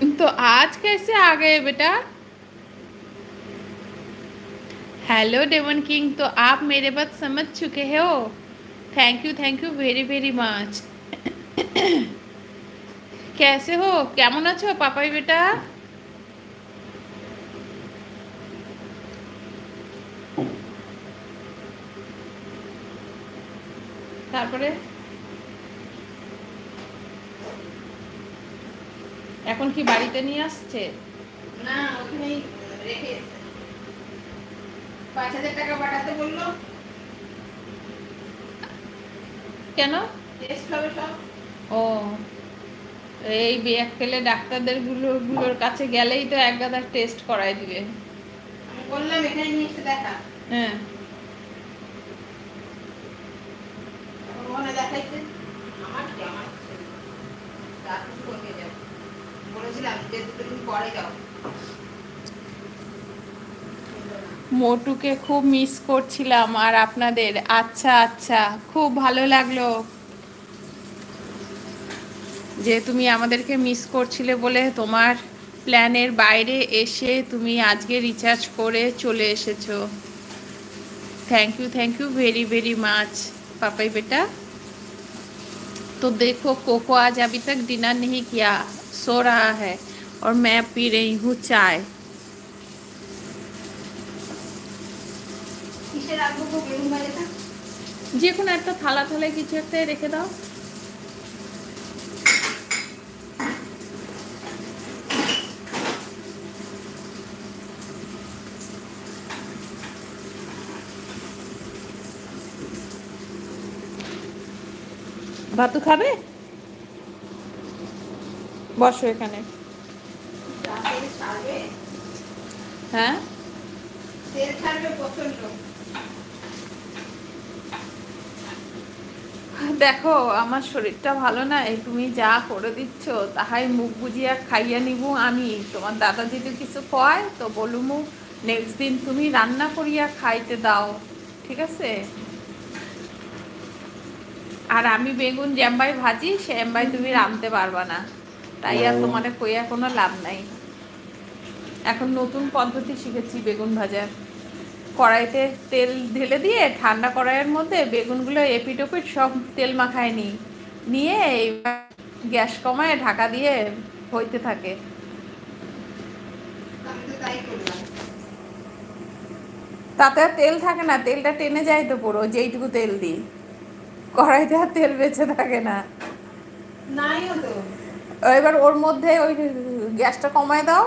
तो आज कैसे आ गए बेटा? हेलो डेमन किंग, तो आप मेरे बात समझ चुके हो। Thank you very very much. कैसे हो, কেমন আছো পাপাই বেটা? তারপরে এখন কি বাড়িতে নিয়ে আসছে? না, ওখানেই রেখে 5,000 টাকা পাঠাতে বললো। কেন? টেস্ট হবে সব। ও, এই বিয়াক্কেলে ডাক্তারদের গুলোর কাছে গেলেই তো এক গাদা টেস্ট করাই দিবে। আমি বললাম এখানে নিয়ে এসে দেখা। হ্যাঁ। ওখানে দেখাইছে। আমার কি আমার তার কিছু করবে যাও। বলেছিলাম যে 2 দিন পরে যাও। মোটুকে খুব মিস করছিলাম আর আপনাদের। আচ্ছা আচ্ছা, খুব ভালো লাগলো যে তুমি আমাদেরকে মিস করছিলে বলে তোমার প্ল্যানের বাইরে এসে তুমি আজকে রিচার্জ করে চলে এসেছো। Thank you very very much Papai बेटा। तो देखो कोको आज अभी तक डिनर नहीं किया, सो रहा है और मैं पी रही हूँ चाय। কিসে রাখবো গো বেগুন ভাজাটা? যে কোনো একটা থালা থালায় কিছু একটা রেখে দাও। ভাতু খাবে? বসো এখানে। তেল ছাড়বে, হ্যাঁ, তেল ছাড়বে প্রচন্ড। দেখো আমার শরীরটা ভালো নাই, তুমি যা করে দিচ্ছ তাহাই মুখ বুঝিয়া খাইয়া নিব আমি। তোমার দাদা যদি কিছু কয় তো বলুমু নেক্সট দিন তুমি রান্না করিয়া খাইতে দাও, ঠিক আছে? আর আমি বেগুন জ্যাম্বাই ভাজি শ্যাম্বাই তুমি রাঁধতে পারবা না, তাই আর তোমার কইয়া কোনো লাভ নাই। এখন নতুন পদ্ধতি শিখেছি বেগুন ভাজার। কড়াইতে তেল ঢেলে দিয়ে ঠান্ডা কড়াইয়ের মধ্যে বেগুনগুলো এপিট ওপিট সব তেল মাখায় নিয়ে গ্যাস কমায় ঢাকা দিয়ে হইতে থাকে। আমি তো তাই করলাম। তাতে আর তেল থাকে না, তেলটা টেনে যায় তো পুরো যেইটুকু তেল দিই। কড়াইতে আর তেল বেঁচে থাকে না। নাইও তো। এবার ওর মধ্যে ওই গ্যাসটা কমায় দাও,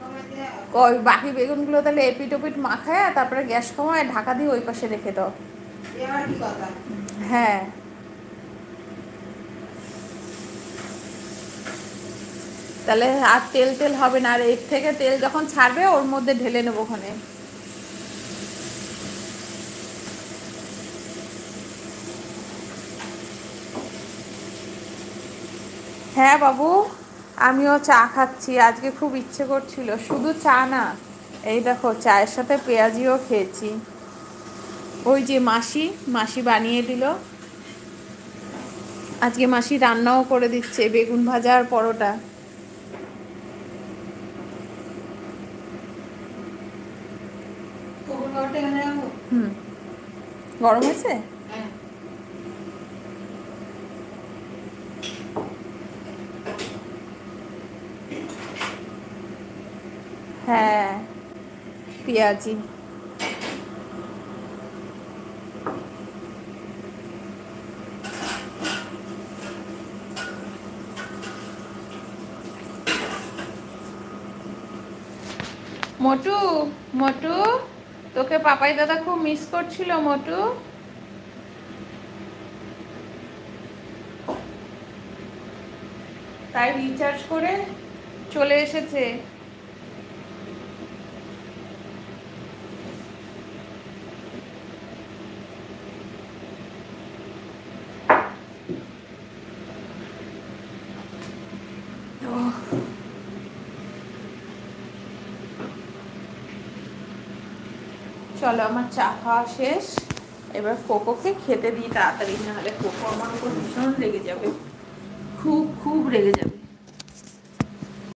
কমাতে ওই বাকি বেগুনগুলো তাহলে এপিট ওপিট মাখায় তারপরে গ্যাস কমায় ঢাকা দিয়ে ওই পাশে রেখে দাও। এবার কি কথা? হ্যাঁ, তাহলে আর তেল তেল হবে না। আর এর থেকে তেল যখন ছাড়বে ওর মধ্যে ঢেলে নেবো ওখানে। হ্যাঁ বাবু, আমিও চা খাচ্ছি, আজকে খুব ইচ্ছে করছিল। শুধু চা না, এই দেখো চায়ের সাথে পেঁয়াজিও খেয়েছি। ওই যে মাসি মাসি বানিয়ে দিল। আজকে মাসি রান্নাও করে দিচ্ছে বেগুন ভাজা আর পরোটা। কখন ঘরটা এখানে রাখবো? হুম, গরম হয়েছে? হ্যাঁ। হ্যাঁ, পেঁয়াজি। মোটু, মোটু, তোকে পাপাই দাদা খুব মিস করছিল মোটু। তাই রিচার্জ করে চলে এসেছে। চলো আমার চা খাওয়া শেষ, এবার কোকোকে খেতে দিই তাড়াতাড়ি, নাহলে কোকো আমার উপর ভীষণ রেগে যাবে, খুব খুব রেগে যাবে।